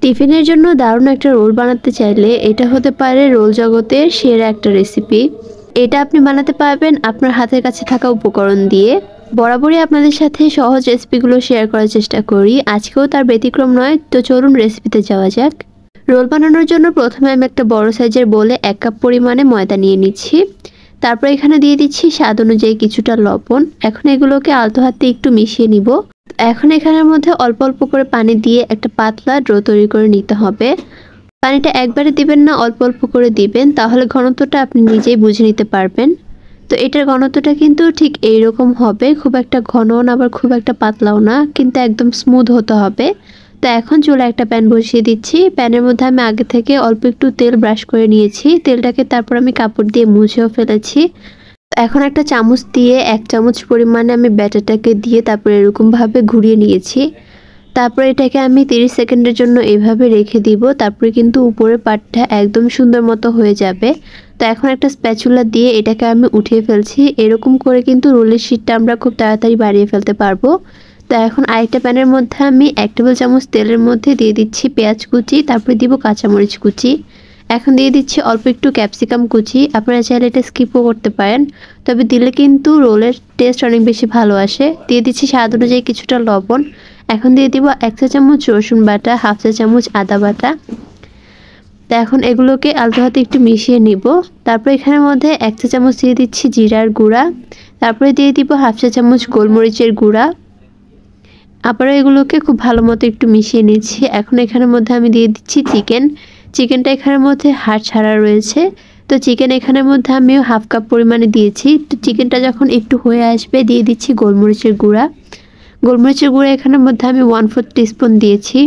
টিফিনের জন্য দারুণ একটা রোল বানাতে চাইলে এটা হতে পারে রোল জগতের সেরা একটা রেসিপি। এটা আপনি বানাতে পারবেন আপনার হাতের কাছে থাকা উপকরণ দিয়ে। বরাবরই আপনাদের সাথে সহজ রেসিপিগুলো শেয়ার করার চেষ্টা করি, আজকেও তার ব্যতিক্রম নয়। তো চলুন রেসিপিতে যাওয়া যাক। রোল বানানোর জন্য প্রথমে আমি একটা বড় সাইজের বোলে 1 কাপ পরিমাণে ময়দা নিয়ে নিচ্ছি। তারপর এখানে দিয়ে দিচ্ছি স্বাদ অনুযায়ী কিছুটা লবণ। এখন এগুলোকে আলতো হাতে একটু মিশিয়ে নিব। এখন এখানের মধ্যে অল্প অল্প করে পানি দিয়ে একটা পাতলা ডো তৈরি করে নিতে হবে। পানিটা একবারে দিবেন না, অল্প অল্প করে দিবেন, তাহলে ঘনত্বটা আপনি নিজেই বুঝে নিতে পারবেন। তো এটার ঘনত্বটা কিন্তু ঠিক এইরকম হবে, খুব একটা ঘনও না আবার খুব একটা পাতলাও না, কিন্তু একদম স্মুথ হতে হবে। তো এখন চুলায় একটা প্যান বসিয়ে দিচ্ছি। প্যানের মধ্যে আমি আগে থেকে অল্প একটু তেল ব্রাশ করে নিয়েছি। তেলটাকে তারপর আমি কাপড় দিয়ে মুছেও ফেলেছি। এখন একটা চামচ দিয়ে 1 চামচ পরিমাণে আমি ব্যাটারটাকে দিয়ে তারপর এরকমভাবে ঘুরিয়ে নিয়েছি। তারপর এটাকে আমি 30 সেকেন্ডের জন্য এভাবে রেখে দিব। তারপরে কিন্তু উপরের পাটটা একদম সুন্দর মতো হয়ে যাবে। তো এখন একটা স্প্যাচুলা দিয়ে এটাকে আমি উঠিয়ে ফেলছি। এরকম করে কিন্তু রোলের শীটটা আমরা খুব তাড়াতাড়ি বাড়িয়ে ফেলতে পারবো। তো এখন আরেকটা প্যানের মধ্যে আমি 1 টেবিল চামচ তেলের মধ্যে দিয়ে দিচ্ছি পেঁয়াজ কুচি, তারপরে দিব কাঁচামরিচ কুচি। এখন দিয়ে দিচ্ছি অল্প একটু ক্যাপসিকাম কুচি। আপনারা চাইলে এটা স্কিপও করতে পারেন, তবে দিলে কিন্তু রোলের টেস্ট অনেক বেশি ভালো আসে। দিয়ে দিচ্ছি স্বাদ অনুযায়ী কিছুটা লবণ। এখন দিয়ে দিব 1 চা চামচ রসুন বাটা, 1/2 চা চামচ আদা বাটা। তো এখন এগুলোকে আলতো হাতে একটু মিশিয়ে নিব। তারপর এখানের মধ্যে 1 চা চামচ দিয়ে দিচ্ছি জিরার গুঁড়া। তারপরে দিয়ে দিব 1/2 চা চামচ গোলমরিচের গুঁড়া। আবারও এগুলোকে খুব ভালো মতো একটু মিশিয়ে নিচ্ছি। এখন এখানের মধ্যে আমি দিয়ে দিচ্ছি চিকেনটা এখানের মধ্যে হাড় ছাড়া রয়েছে। তো চিকেন এখানের মধ্যে আমিও 1/2 কাপ পরিমাণে দিয়েছি। তো চিকেনটা যখন একটু হয়ে আসবে দিয়ে দিচ্ছি গোলমরিচের গুঁড়া। এখানের মধ্যে আমি 1/4 টিস্পুন দিয়েছি।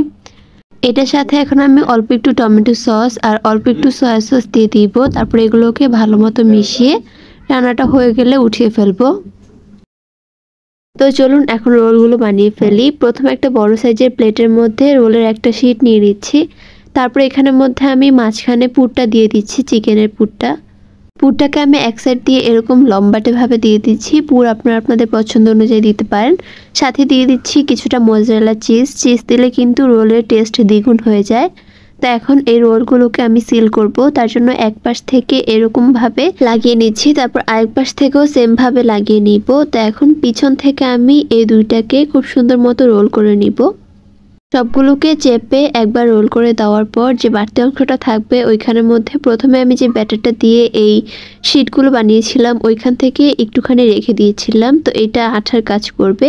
এটার সাথে এখন আমি অল্প একটু টমেটো সস আর অল্প একটু সয়া সস দিয়ে দিব। তারপরে এগুলোকে ভালো মতো মিশিয়ে রান্নাটা হয়ে গেলে উঠিয়ে ফেলবো। তো চলুন এখন রোলগুলো বানিয়ে ফেলি। প্রথমে একটা বড় সাইজের প্লেটের মধ্যে রোলের একটা শিট নিয়ে নিচ্ছি। তারপর এখানের মধ্যে আমি মাঝখানে পুরটা দিয়ে দিচ্ছি, চিকেনের পুরটাকে আমি এক সাইড দিয়ে এরকম লম্বাটে ভাবে দিয়ে দিচ্ছি। পুর আপনারা আপনাদের পছন্দ অনুযায়ী দিতে পারেন। সাথে দিয়ে দিচ্ছি কিছুটা মোজারেলা চিজ দিলে কিন্তু রোলের টেস্ট দ্বিগুণ হয়ে যায়। তো এখন এই রোলগুলোকে আমি সিল করব, তার জন্য এক পাশ থেকে এরকম ভাবে লাগিয়ে নিচ্ছি, তারপর আরেক পাশ থেকেও সেম ভাবে লাগিয়ে নিব। তো এখন পিছন থেকে আমি এই দুইটাকে খুব সুন্দর মতো রোল করে নিব। সবগুলোকে চেপে একবার রোল করে দেওয়ার পর যে বাড়তি অংশটা থাকবে ওইখানের মধ্যে প্রথমে আমি যে ব্যাটারটা দিয়ে এই শিটগুলো বানিয়েছিলাম ওইখান থেকে একটুখানি রেখে দিয়েছিলাম। তো এটা আঠার কাজ করবে,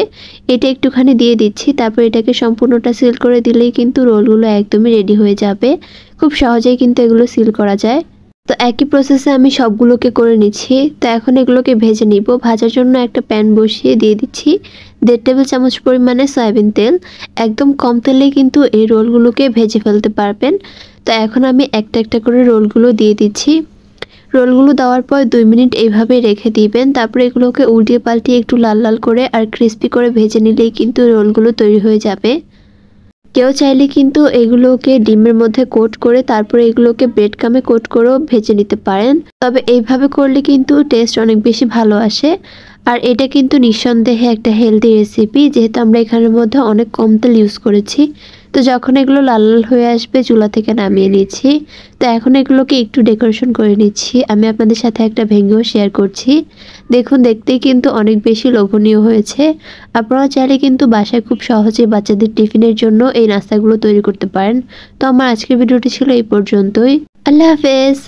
এটা একটুখানি দিয়ে দিচ্ছি। তারপর এটাকে সম্পূর্ণটা সিল করে দিলেই কিন্তু রোলগুলো একদমই রেডি হয়ে যাবে। খুব সহজেই কিন্তু এগুলো সিল করা যায়। তো একই প্রসেসে আমি সবগুলোকে করে নিচ্ছি। তো এখন এগুলোকে ভেজে নিব। ভাজার জন্য একটা প্যান বসিয়ে দিয়ে দিচ্ছি 1.5 টেবিল চামচ পরিমাণে সয়াবিন তেল। একদম কম তেলে কিন্তু এই রোলগুলোকে ভেজে ফেলতে পারবেন। তো এখন আমি একটা একটা করে রোলগুলো দিয়ে দিচ্ছি। রোলগুলো দেওয়ার পর 2 মিনিট এইভাবে রেখে দিবেন। তারপরে এগুলোকে উল্টিয়ে পাল্টিয়ে একটু লাল লাল করে আর ক্রিস্পি করে ভেজে নিলেই কিন্তু রোলগুলো তৈরি হয়ে যাবে। কেউ চাইলে কিন্তু এগুলোকে ডিমের মধ্যে কোট করে তারপরে এগুলোকে ব্রেড ক্রামে কোট করেও ভেজে নিতে পারেন। তবে এইভাবে করলে কিন্তু টেস্ট অনেক বেশি ভালো আসে। আর এটা কিন্তু নিঃসন্দেহে একটা হেলদি রেসিপি, যেহেতু আমরা এখানের মধ্যে অনেক কম তেল ইউজ করেছি। তো যখন এগুলো লাল লাল হয়ে আসবে চুলা থেকে নামিয়ে নিচ্ছি। তো এখন এগুলোকে একটু ডেকোরেশন করে নিচ্ছি। আমি আপনাদের সাথে একটা ভেঙেও শেয়ার করছি। দেখুন দেখতেই কিন্তু অনেক বেশি লোভনীয় হয়েছে। আপনারা চাইলে কিন্তু বাসায় খুব সহজে বাচ্চাদের টিফিনের জন্য এই নাস্তাগুলো তৈরি করতে পারেন। তো আমার আজকের ভিডিওটি ছিল এই পর্যন্তই। আল্লাহ হাফেজ।